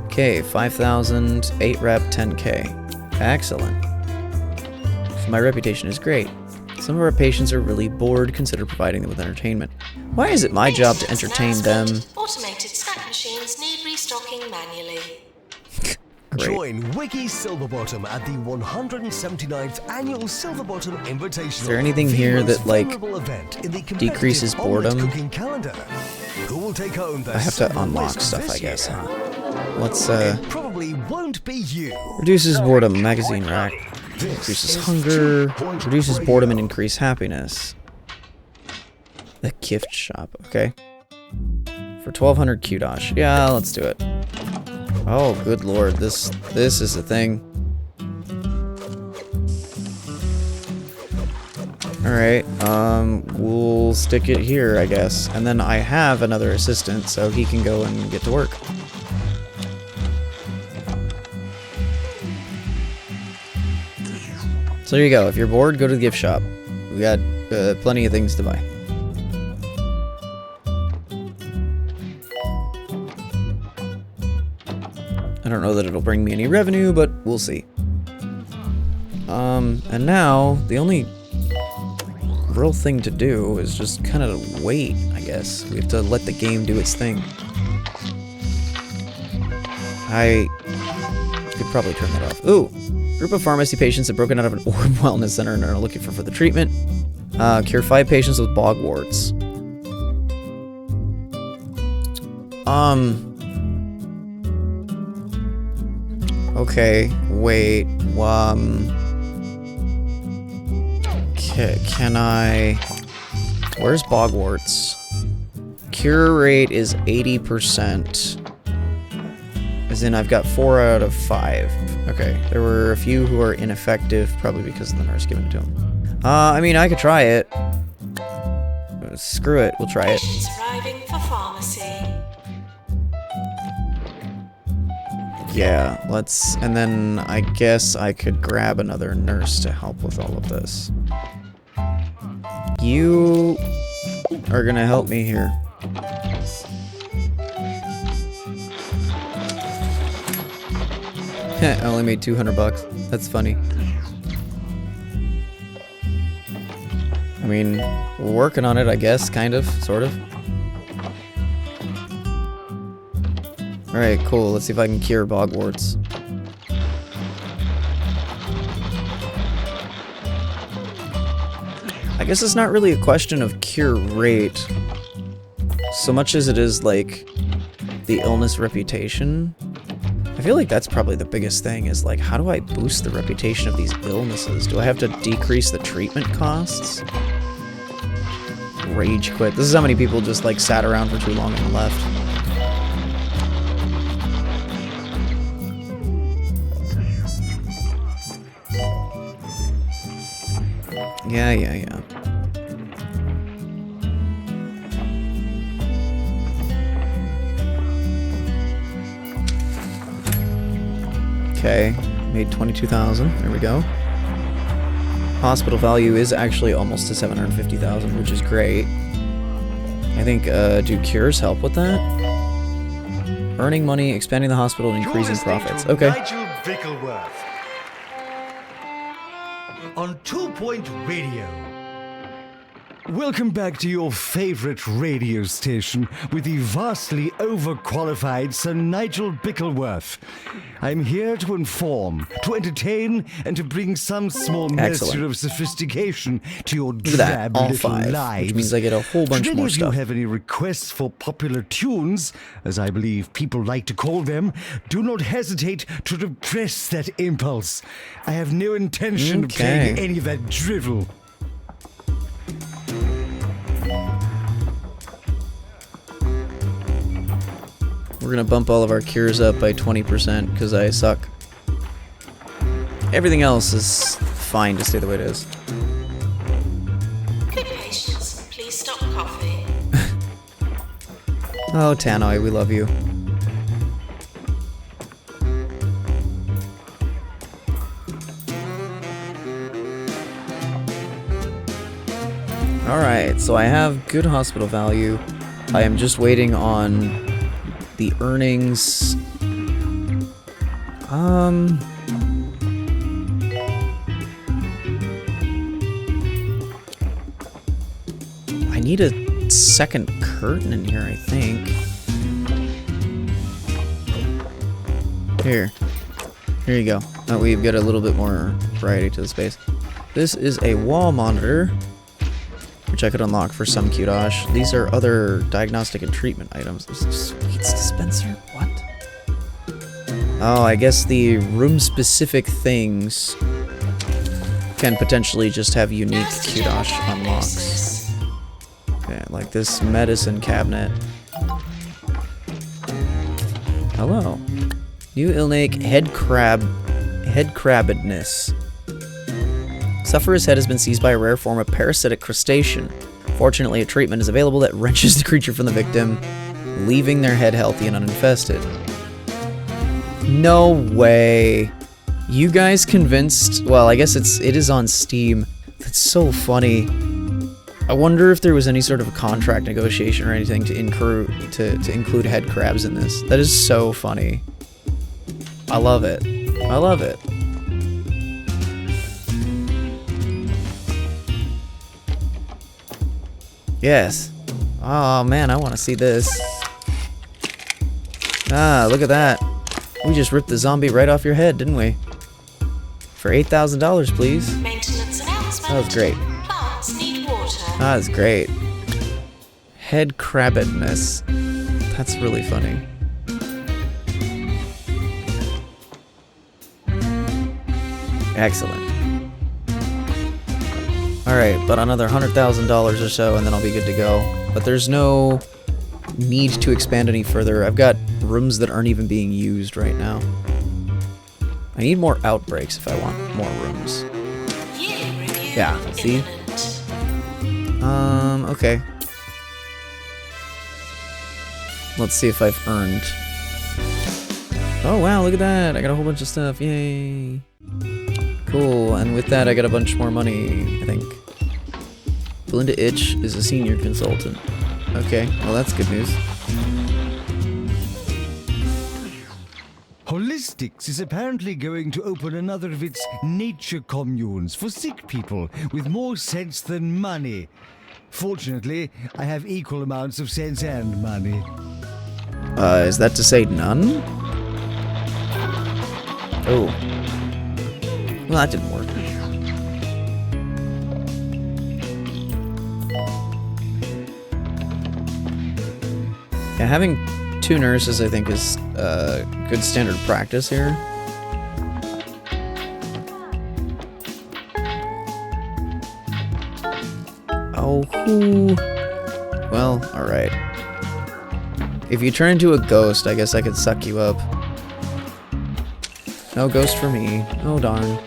Okay, 5,000, 8 rep, 10k. Excellent. So my reputation is great. Some of our patients are really bored. Consider providing them with entertainment. Why is it my job to entertain them? Automated snack machines need restocking manually. Great. Join Wiki Silverbottom at the 179th Annual Silverbottom Invitational. Is there anything here that, like, decreases boredom? Cooking calendar. Who will take home the I have to unlock silverware stuff, I this guess, year? huh? Let's, It probably won't be you. reduces boredom, magazine rack. This Increases is hunger, 2 Point reduces Radio. boredom, and increase happiness. The gift shop, okay. For 1200 Qdosh. Yeah, let's do it. Oh, good lord, this is a thing. Alright, we'll stick it here, I guess. And then I have another assistant, so he can go and get to work. So there you go. If you're bored, go to the gift shop. We got plenty of things to buy. I don't know that it'll bring me any revenue, but we'll see. And now, the only real thing to do is just kind of wait, I guess. We have to let the game do its thing. I could probably turn that off. Ooh! Group of pharmacy patients have broken out of an orb wellness center and are looking for further treatment. Cure 5 patients with bog warts. Okay, wait, can I... Where's bogwarts? Cure rate is 80%. As in, I've got 4 out of 5. Okay, there were a few who are ineffective, probably because of the nurse giving it to them. I mean, I could try it. Screw it, we'll try it. Patients arriving for pharmacy. Yeah, let's... And then I guess I could grab another nurse to help with all of this. You are gonna help me here. I only made 200 bucks. That's funny. I mean, we're working on it, I guess, kind of, sort of. Alright, cool. Let's see if I can cure bogwarts. I guess it's not really a question of cure rate, so much as it is, like, the illness reputation. I feel like that's probably the biggest thing, is, like, how do I boost the reputation of these illnesses? Do I have to decrease the treatment costs? Rage quit. This is how many people just, like, sat around for too long and left. Yeah. Okay, made 22,000. There we go. Hospital value is actually almost to 750,000, which is great. I think, do cures help with that? Earning money, expanding the hospital, and increasing profits. Okay. Nigel Bickleworth on 2 Point Radio. Welcome back to your favorite radio station with the vastly overqualified Sir Nigel Bickleworth. I'm here to inform, to entertain, and to bring some small measure of sophistication to your drab all little 5, lives. which means I get a whole bunch Should more any of stuff. you have any requests for popular tunes, as I believe people like to call them, do not hesitate to repress that impulse. I have no intention of playing any of that drivel. We're gonna bump all of our cures up by 20% because I suck. Everything else is fine to stay the way it is. Good patients, please stop coughing. Oh, Tannoy, we love you. Alright, so I have good hospital value. I am just waiting on the earnings. I need a second curtain in here, I think. Here you go. Now we've got a little bit more variety to the space. This is a wall monitor, which I could unlock for some Q-Dosh. These are other diagnostic and treatment items. There's a sweets dispenser? What? Oh, I guess the room-specific things can potentially just have unique Q-Dosh unlocks. Okay, like this medicine cabinet. Hello. New Ilnake headcrabedness. Sufferer's head has been seized by a rare form of parasitic crustacean. Fortunately, a treatment is available that wrenches the creature from the victim, leaving their head healthy and uninfested. No way. You guys convinced... Well, I guess it is on Steam. That's so funny. I wonder if there was any sort of contract negotiation or anything to include head crabs in this. That is so funny. I love it. I love it. Yes. Oh man, I want to see this. Ah, look at that. We just ripped the zombie right off your head, didn't we? For $8,000, please. Maintenance announcement. That was great. Plants need water. That was great. Head crabbedness. That's really funny. Excellent. Alright, but another $100,000 or so and then I'll be good to go. But there's no need to expand any further. I've got rooms that aren't even being used right now. I need more outbreaks if I want more rooms. Yeah, see? Okay. Let's see if I've earned. Oh wow, look at that! I got a whole bunch of stuff, yay! Cool, and with that I got a bunch more money, I think. Belinda Itch is a senior consultant. Okay, well that's good news. Holistics is apparently going to open another of its nature communes for sick people with more sense than money. Fortunately, I have equal amounts of sense and money. Is that to say none? Oh. Well, that didn't work. Yeah, having 2 nurses, I think, is good standard practice here. Oh, who? Well, alright. If you turn into a ghost, I guess I could suck you up. No ghost for me. Oh, darn.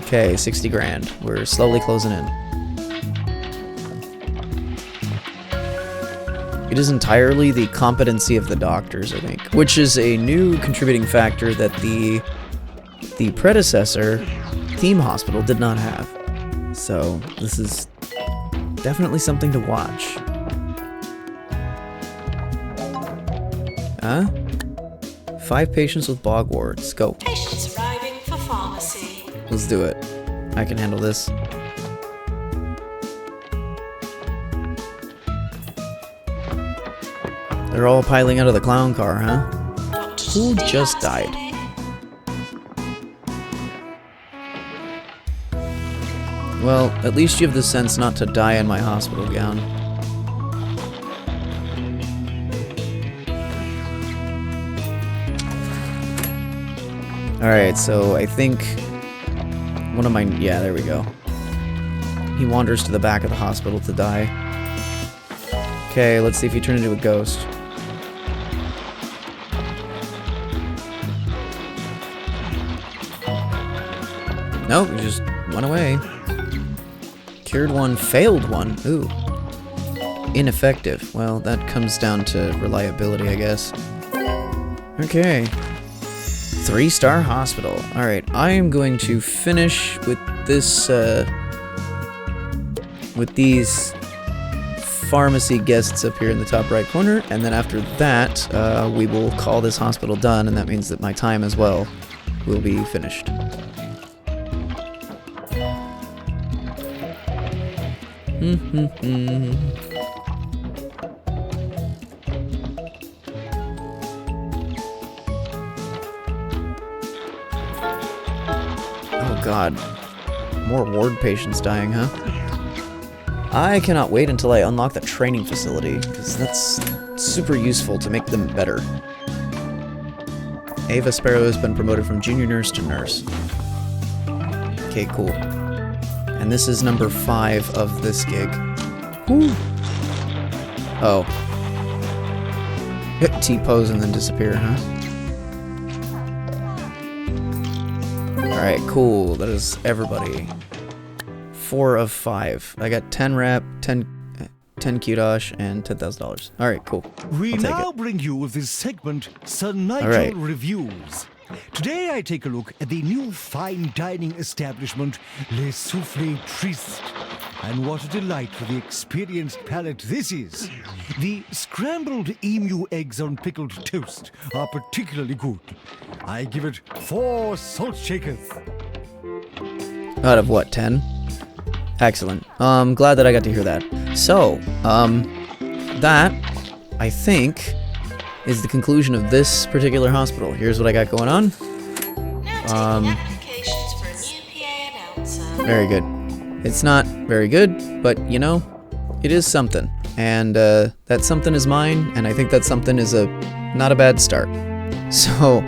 Okay, 60 grand. We're slowly closing in. It is entirely the competency of the doctors, I think, which is a new contributing factor that the predecessor theme hospital did not have. So this is definitely something to watch. Huh? 5 patients with bog warts. Go. Patients arriving for pharmacy. Let's do it. I can handle this. They're all piling out of the clown car, huh? Dr. Who Steve just has died? clinic. Well, at least you have the sense not to die in my hospital gown. Alright, so I think one of my... yeah, there we go. He wanders to the back of the hospital to die. Okay, let's see if he turned into a ghost. Nope, he just went away. Cured one, failed one. Ooh. Ineffective. Well, that comes down to reliability, I guess. Okay. 3-star hospital. Alright, I am going to finish with this, with these pharmacy guests up here in the top right corner, and then after that, we will call this hospital done, and that means that my time as well will be finished. Oh god. More ward patients dying, huh? I cannot wait until I unlock the training facility, because that's super useful to make them better. Ava Sparrow has been promoted from junior nurse to nurse. Okay, cool. And this is number 5 of this gig. Woo! Oh. T-pose and then disappear, huh? Alright, cool. That is everybody. 4 of 5. I got 10 rep, 10 Q-Dosh, and $10,000. Alright, cool. We I'll take now it. bring you this segment, Sir Nigel Alright. Reviews. Today I take a look at the new fine dining establishment, Le Souffle Triste. And what a delight for the experienced palate this is. The scrambled emu eggs on pickled toast are particularly good. I give it 4 salt shakers. Out of what, 10? Excellent. Glad that I got to hear that. So, that, I think, is the conclusion of this particular hospital. Here's what I got going on. Now taking applications for a new PA announcer. Very good. It's not very good, but, you know, it is something. And, that something is mine, and I think that something is not a bad start. So,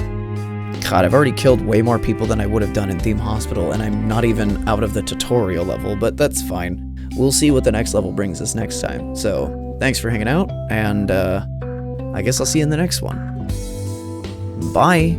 God, I've already killed way more people than I would have done in Theme Hospital, and I'm not even out of the tutorial level, but that's fine. We'll see what the next level brings us next time. So, thanks for hanging out, and I guess I'll see you in the next one. Bye!